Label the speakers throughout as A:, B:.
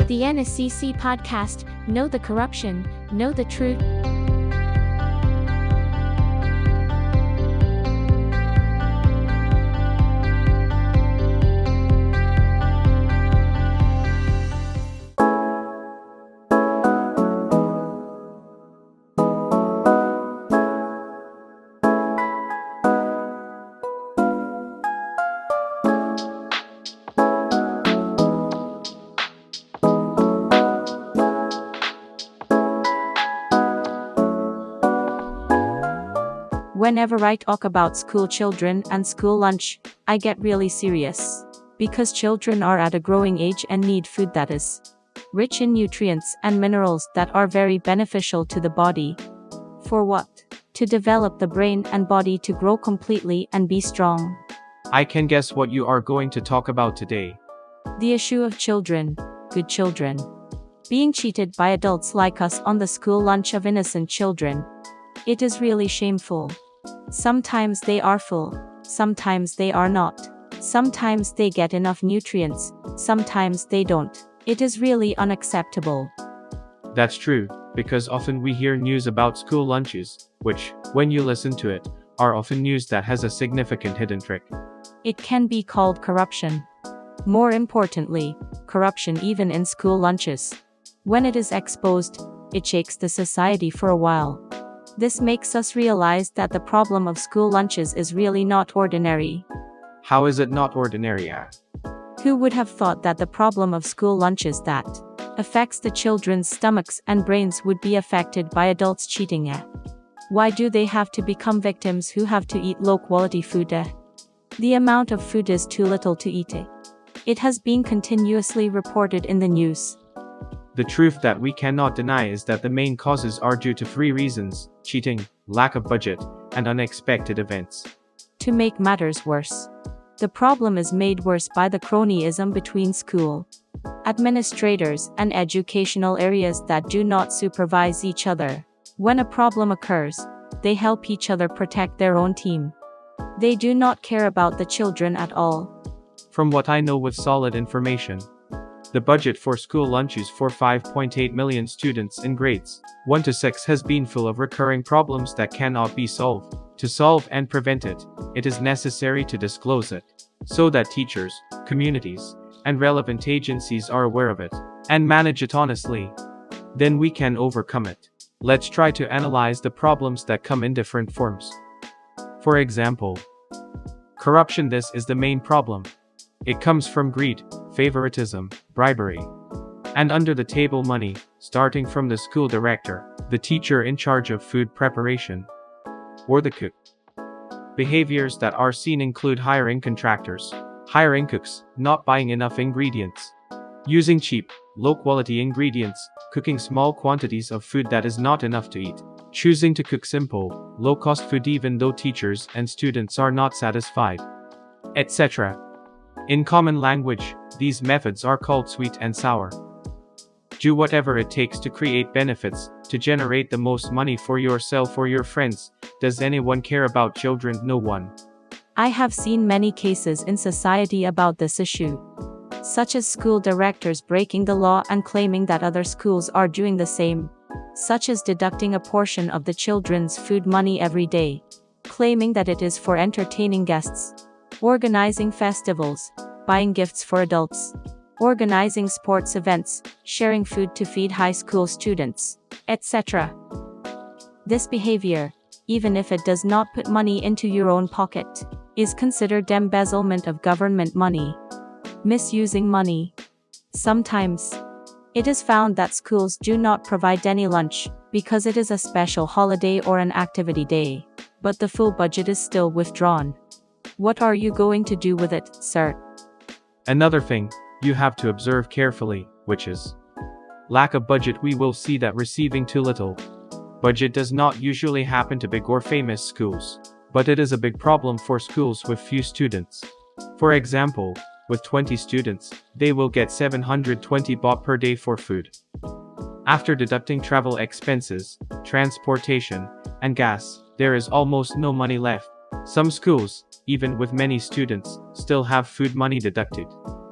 A: The Nacc Podcast, Know the Corruption, Know the Truth. Whenever I talk about school children and school lunch, I get really serious. Because children are at a growing age and need food that is rich in nutrients and minerals that are very beneficial to the body. For what? To develop the brain and body to grow completely and be strong.
B: I can guess what you are going to talk about today.
A: The issue of children, good children, being cheated by adults like us on the school lunch of innocent children. It is really shameful. Sometimes they are full, sometimes they are not. Sometimes they get enough nutrients, sometimes they don't. It is really unacceptable.
B: That's true, because often we hear news about school lunches, which, when you listen to it, are often news that has a significant hidden trick.
A: It can be called corruption. More importantly, corruption even in school lunches. When it is exposed, it shakes the society for a while. This makes us realize that the problem of school lunches is really not ordinary.
B: How is it not ordinary?
A: Who would have thought that the problem of school lunches that affects the children's stomachs and brains would be affected by adults cheating? Why do they have to become victims who have to eat low-quality food? The amount of food is too little to eat. It has been continuously reported in the news.
B: The truth that we cannot deny is that the main causes are due to three reasons: cheating, lack of budget, and unexpected events.
A: To make matters worse, the problem is made worse by the cronyism between school administrators and educational areas that do not supervise each other. When a problem occurs, they help each other protect their own team. They do not care about the children at all.
B: From what I know with solid information, the budget for school lunches for 5.8 million students in grades 1 to 6 has been full of recurring problems that cannot be solved. To solve and prevent it, it is necessary to disclose it, so that teachers, communities, and relevant agencies are aware of it, and manage it honestly. Then we can overcome it. Let's try to analyze the problems that come in different forms. For example, corruption. This is the main problem. It comes from greed, favoritism, bribery, and under-the-table money, starting from the school director, the teacher in charge of food preparation, or the cook. Behaviors that are seen include hiring contractors, hiring cooks, not buying enough ingredients, using cheap, low-quality ingredients, cooking small quantities of food that is not enough to eat, choosing to cook simple, low-cost food even though teachers and students are not satisfied, etc. In common language, these methods are called sweet and sour. Do whatever it takes to create benefits, to generate the most money for yourself or your friends. Does anyone care about children? No one.
A: I have seen many cases in society about this issue, such as school directors breaking the law and claiming that other schools are doing the same, such as deducting a portion of the children's food money every day, claiming that it is for entertaining guests, organizing festivals, buying gifts for adults, organizing sports events, sharing food to feed high school students, etc. This behavior, even if it does not put money into your own pocket, is considered embezzlement of government money, misusing money. Sometimes, it is found that schools do not provide any lunch because it is a special holiday or an activity day, but the full budget is still withdrawn. What are you going to do with it, sir?
B: Another thing you have to observe carefully, which is lack of budget. We will see that receiving too little budget does not usually happen to big or famous schools, but it is a big problem for schools with few students. For example, with 20 students, they will get 720 baht per day for food. After deducting travel expenses, transportation, and gas, there is almost no money left. Some schools, even with many students, still have food money deducted.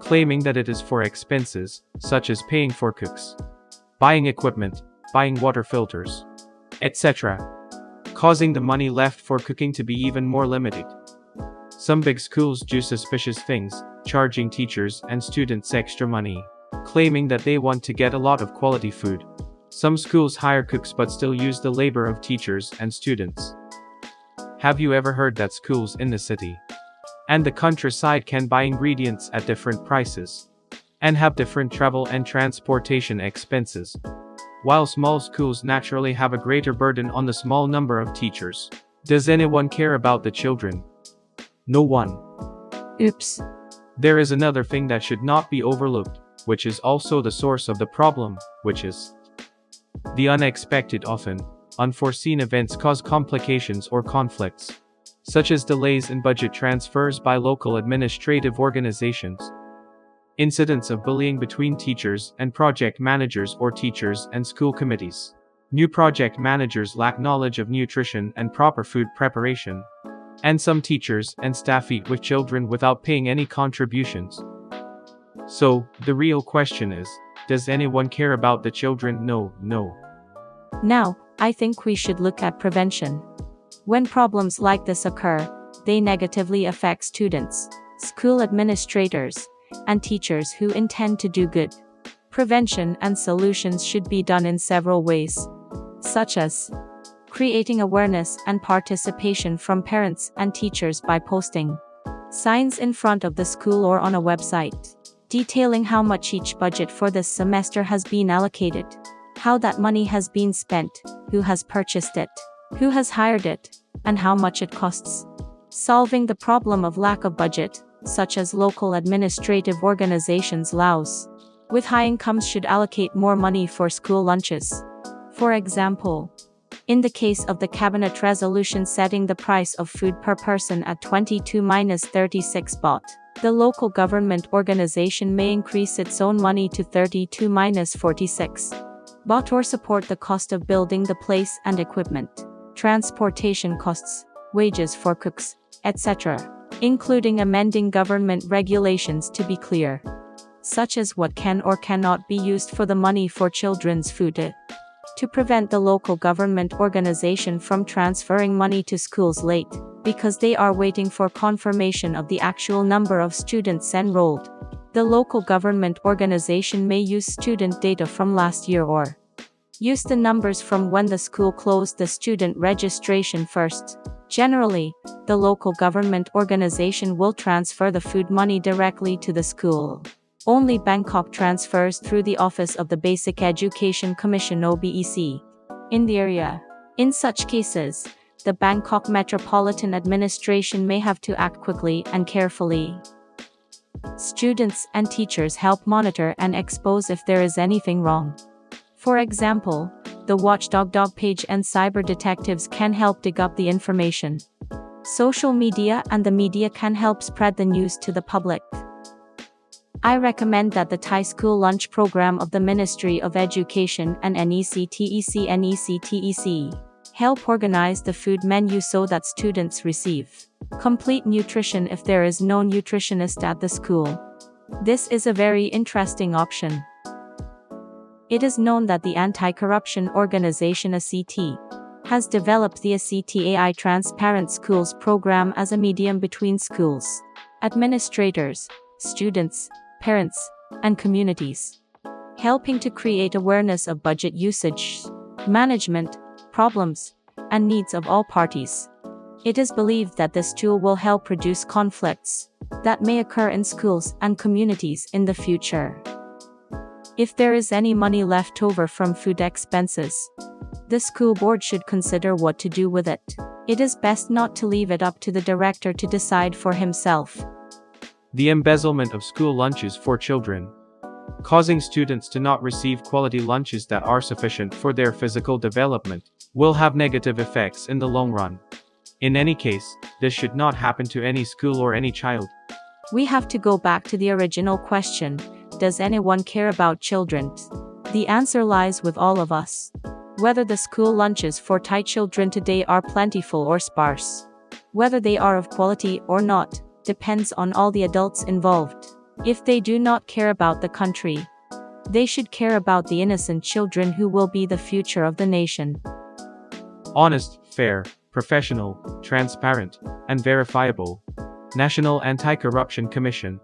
B: claiming that it is for expenses, such as paying for cooks, buying equipment, buying water filters, etc., causing the money left for cooking to be even more limited. Some big schools do suspicious things, charging teachers and students extra money, claiming that they want to get a lot of quality food. Some schools hire cooks but still use the labor of teachers and students. Have you ever heard that schools in the city and the countryside can buy ingredients at different prices and have different travel and transportation expenses, while small schools naturally have a greater burden on the small number of teachers? Does anyone care about the children? No one.
A: Oops.
B: There is another thing that should not be overlooked, which is also the source of the problem, which is the unexpected. Often, unforeseen events cause complications or conflicts, such as delays in budget transfers by local administrative organizations, incidents of bullying between teachers and project managers or teachers and school committees. New project managers lack knowledge of nutrition and proper food preparation, and some teachers and staff eat with children without paying any contributions. So, the real question is, does anyone care about the children? No.
A: Now, I think we should look at prevention. When problems like this occur, they negatively affect students, school administrators, and teachers who intend to do good. Prevention and solutions should be done in several ways, such as creating awareness and participation from parents and teachers by posting signs in front of the school or on a website, detailing how much each budget for this semester has been allocated, how that money has been spent, who has purchased it, who has hired it, and how much it costs. Solving the problem of lack of budget, such as local administrative organizations Laos with high incomes should allocate more money for school lunches. For example, in the case of the cabinet resolution setting the price of food per person at 22-36 baht, the local government organization may increase its own money to 32-46 baht or support the cost of building the place and equipment, transportation costs, wages for cooks, etc., including amending government regulations to be clear, such as what can or cannot be used for the money for children's food, to prevent the local government organization from transferring money to schools late, because they are waiting for confirmation of the actual number of students enrolled. The local government organization may use student data from last year or use the numbers from when the school closed the student registration first. Generally, the local government organization will transfer the food money directly to the school. Only Bangkok transfers through the Office of the Basic Education Commission (OBEC) in the area. In such cases, the Bangkok Metropolitan Administration may have to act quickly and carefully. Students and teachers help monitor and expose if there is anything wrong. For example, the Watchdog page and cyber detectives can help dig up the information. Social media and the media can help spread the news to the public. I recommend that the Thai school lunch program of the Ministry of Education and NECTEC help organize the food menu so that students receive complete nutrition if there is no nutritionist at the school. This is a very interesting option. It is known that the anti-corruption organization ACT has developed the ACTAI Transparent Schools program as a medium between schools, administrators, students, parents, and communities, helping to create awareness of budget usage, management, problems, and needs of all parties. It is believed that this tool will help reduce conflicts that may occur in schools and communities in the future. If there is any money left over from food expenses, the school board should consider what to do with it. It is best not to leave it up to the director to decide for himself.
B: The embezzlement of school lunches for children, causing students to not receive quality lunches that are sufficient for their physical development, will have negative effects in the long run. In any case, this should not happen to any school or any child.
A: We have to go back to the original question: does anyone care about children? The answer lies with all of us. Whether the school lunches for Thai children today are plentiful or sparse, whether they are of quality or not, depends on all the adults involved. If they do not care about the country, they should care about the innocent children who will be the future of the nation.
B: Honest, fair, professional, transparent, and verifiable. National Anti-Corruption Commission.